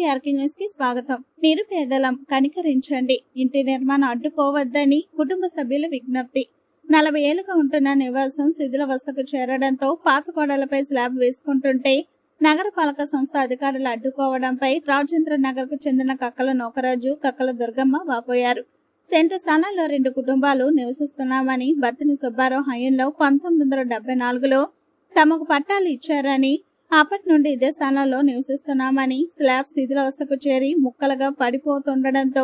KRK news కి స్వాగతం. నిరుపేదలం కనికరించండి, ఇంటి నిర్మాణం అడ్డుకోవద్దని కుటుంబ సభ్యుల విజ్ఞప్తి. 40 ఏళ్లుగా ఉంటున్న నివాసం శిథిలావస్థకు చేరడంతో పాత గోడలపై స్లాబ్ వేసుకుంటుంటే నగరపాలక సంస్థ అధికారులు అడ్డుకోవడంపై రాజేంద్ర నగర్ కు చెందిన కక్కల నోకరాజు, కక్కల దుర్గమ్మ వాపోయారు. సెంటు స్థానాల్లో 2 కుటుంబాలు నివసిస్తున్నామని, బత్తిని సుబ్బారావు హయాంలో 1974లో తమకు పట్టాలు ఇచ్చారని, అప్పటి నుండి ఇదే స్థానంలో నివసిస్తున్నామని, స్లాబ్ శిథిలావస్థకు చేరి ముక్కలుగా పడిపోతుండటంతో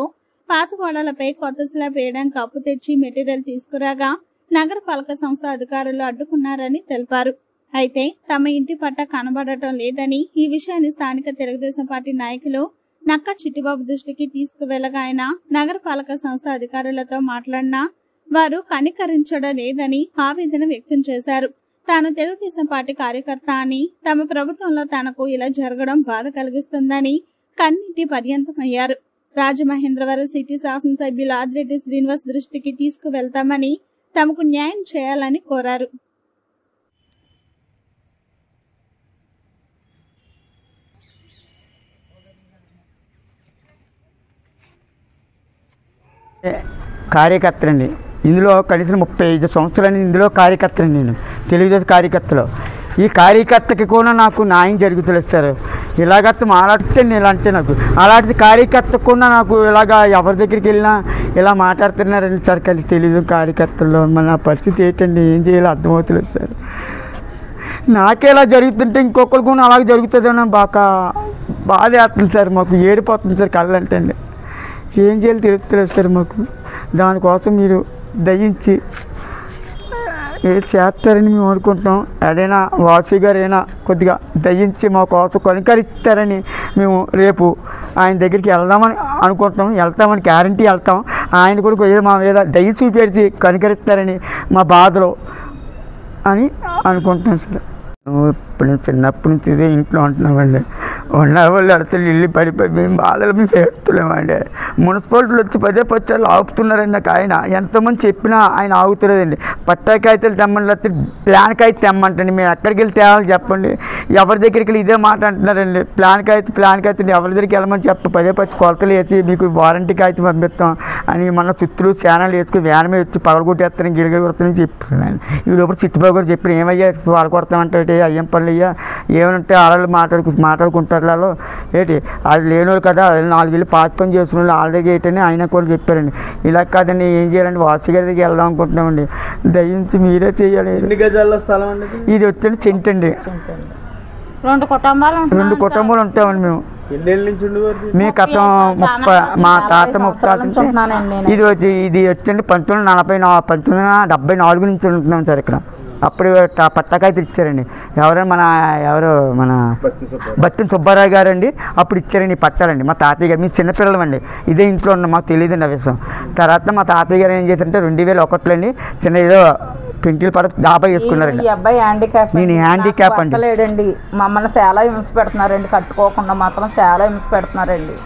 పాత గోడలపై కొత్త స్లాబ్ వేయడానికి అప్పు తెచ్చి మెటీరియల్ తీసుకురాగా నగరపాలక సంస్థ అధికారులు అడ్డుకున్నారని తెలిపారు. అయితే తమ ఇంటి పట్ట కనబడటం లేదని, ఈ విషయాన్ని స్థానిక తెలుగుదేశం పార్టీ నాయకులు నక్క చిట్టిబాబు దృష్టికి తీసుకువెళ్లగా ఆయన నగరపాలక సంస్థ అధికారులతో మాట్లాడినా వారు కనికరించడం లేదని ఆవేదన వ్యక్తం చేశారు. తాను తెలుగుదేశం పార్టీ కార్యకర్త అని, తమ ప్రభుత్వంలో తనకు ఇలా జరగడం బాధ కలిగిస్తుందని కన్నీటి పర్యంతమయ్యారు. రాజమహేంద్రవరం సిటీ శాసనసభ్యులు ఆదిరెడ్డి శ్రీనివాస్ దృష్టికి తీసుకువెళ్తామని, తమకు న్యాయం చేయాలని కోరారు. కార్యకర్తలండి, ఇందులో కనీసం 35 సంవత్సరాలు ఇందులో కార్యకర్తలండి. నేను తెలుగుదేశం కార్యకర్తలో ఈ కార్యకర్తకి కూడా నాకు న్యాయం జరుగుతుంది సార్. ఇలాగ మాట్లాడుతుంది ఇలా అంటే నాకు అలాంటి కార్యకర్తకు కూడా నాకు ఇలాగ ఎవరి దగ్గరికి వెళ్ళినా ఇలా మాట్లాడుతున్నారండి సార్. కలిసి తెలుగుదేశం కార్యకర్తల్లో మన నా పరిస్థితి ఏంటండి, ఏం చేయాలో అర్థమవుతలేదు సార్. నాకే ఇలా జరుగుతుంటే ఇంకొకరికి కూడా అలాగే జరుగుతుందని బాగా బాధ వేస్తుంది సార్. మాకు ఏడిపోతుంది సార్ కళ్ళంటే అండి. ఏం చేయాలో తెలుస్తలేదు సార్ మాకు. దానికోసం మీరు దయించి ఏ చేస్తారని మేము అనుకుంటున్నాం. ఏదైనా వాసు గారు అయినా కొద్దిగా దయించి మా కోసం కనికరిస్తారని మేము రేపు ఆయన దగ్గరికి వెళ్దామని అనుకుంటున్నాం. వెళ్తామని గ్యారంటీ వెళ్తాం. ఆయన కూడా కొద్దిగా మా మీద దయ చూపెడిచి కనికరిస్తారని మా బాధలో అని అనుకుంటున్నాం సార్. ఇప్పుడు చిన్నప్పటి నుంచి ఇదే ఇంట్లో ఉంటున్నామండి. ఉన్న వాళ్ళు అడతలు ఇల్లు పడిపోయి మేము బాధలు మేము పెడుతున్నామండి. మున్సిపాలిటీలు వచ్చి పదే పచ్చాలు ఆపుతున్నారండి. నాకు ఆయన ఎంతమంది చెప్పినా ఆయన ఆగుతులేదండి. పట్టాకాయతలు తెమ్మండి, లేకపోతే ప్లాన్ కాగితం తెమ్మంటండి. మేము ఎక్కడికి వెళ్ళి తేవాలి చెప్పండి. ఎవరి దగ్గరికి వెళ్ళి ఇదే మాట అంటున్నారండి. ప్లాన్ కాగితం ఎవరి దగ్గరికి వెళ్ళమని చెప్తాం. పదే పచ్చి కొలతలు వేసి మీకు వారంటీ కాగితం పంపిస్తాం అని మన చుట్టూ ఛానల్ వేసుకుని వ్యాన్ మీద వచ్చి పగలగొట్టేస్తారని గిరిగ కొడతానని చెప్పాను. ఈ లోపల చిట్టుబాబు గారు చెప్పిన ఏమయ్యా పగలగొడతామంటే అయ్యం పనులు అయ్యా ఏమనంటే వాళ్ళు మాట్లాడుకుంటారు. వాళ్ళు ఏంటి అది లేనివాళ్ళు కదా, 4 ఇళ్ళు పాతకం చేసుకున్న వాళ్ళు వాళ్ళ దగ్గర ఏంటని ఆయన కూడా చెప్పారండి. ఇలా కాదండి ఏం చేయాలండి, వాసు గారి దగ్గరికి వెళ్దాం అనుకుంటున్నామండి. దయించి మీరే చేయాలి. ఎన్ని గజాల స్థలం అండి ఇది? వచ్చండి సెంట్ అండి. 2 కుటుంబాలు ఉంటామండి మేము. మీ గతం మా తాత ముత్తాత ఇది వచ్చండి 1974 నుంచి ఉంటున్నాం సార్ ఇక్కడ. అప్పుడు పట్టకాయలు ఇచ్చారండి. మన బత్తిని సుబ్బారావు గారు అండి అప్పుడు ఇచ్చారండి పట్టాలండి. మా తాతయ్య గారు మేము చిన్నపిల్లలు అండి, ఇదే ఇంట్లో ఉన్నాం, మాకు తెలియదండి ఆ విషయం. తర్వాత మా తాతయ్య గారు ఏం చేశారంటే 2001లో అండి చిన్న ఏదో పెంకిల్ పడ డాబా వేసుకున్నారండి. నేను హ్యాండిక్యాప్ అండి. మమ్మల్ని చాలా హింస పెడుతున్నారండి, కట్టుకోకుండా మాత్రం చాలా హింస పెడుతున్నారండి.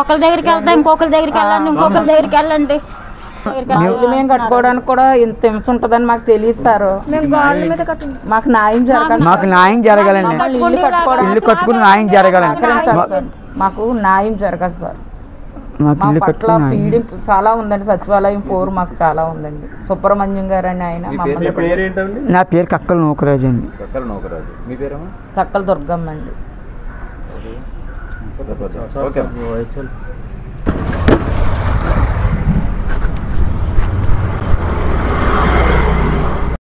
ఒకరి దగ్గరికి వెళ్తే ఇంకొకరి దగ్గరికి వెళ్ళండి, ఇంకొకరి దగ్గరికి వెళ్ళండి. మేము కట్టుకోవడానికి కూడా ఇంత హింస ఉంటుందని మాకు తెలియదు సార్. మాకు న్యాయం జరగాలి. మాకు న్యాయం జరగాలండి. ఇల్లు కట్టుకుని న్యాయం జరగాలండి. మాకు న్యాయం జరగాలి సార్. మా పట్ల పీడింపు చాలా ఉందండి. సచివాలయం పోరు మాకు చాలా ఉందండి. సుబ్రహ్మణ్యం గారు అని ఆయన. నా పేరు కక్కల నోకరాజు అండి. కక్కల దుర్గమ్మ అండి.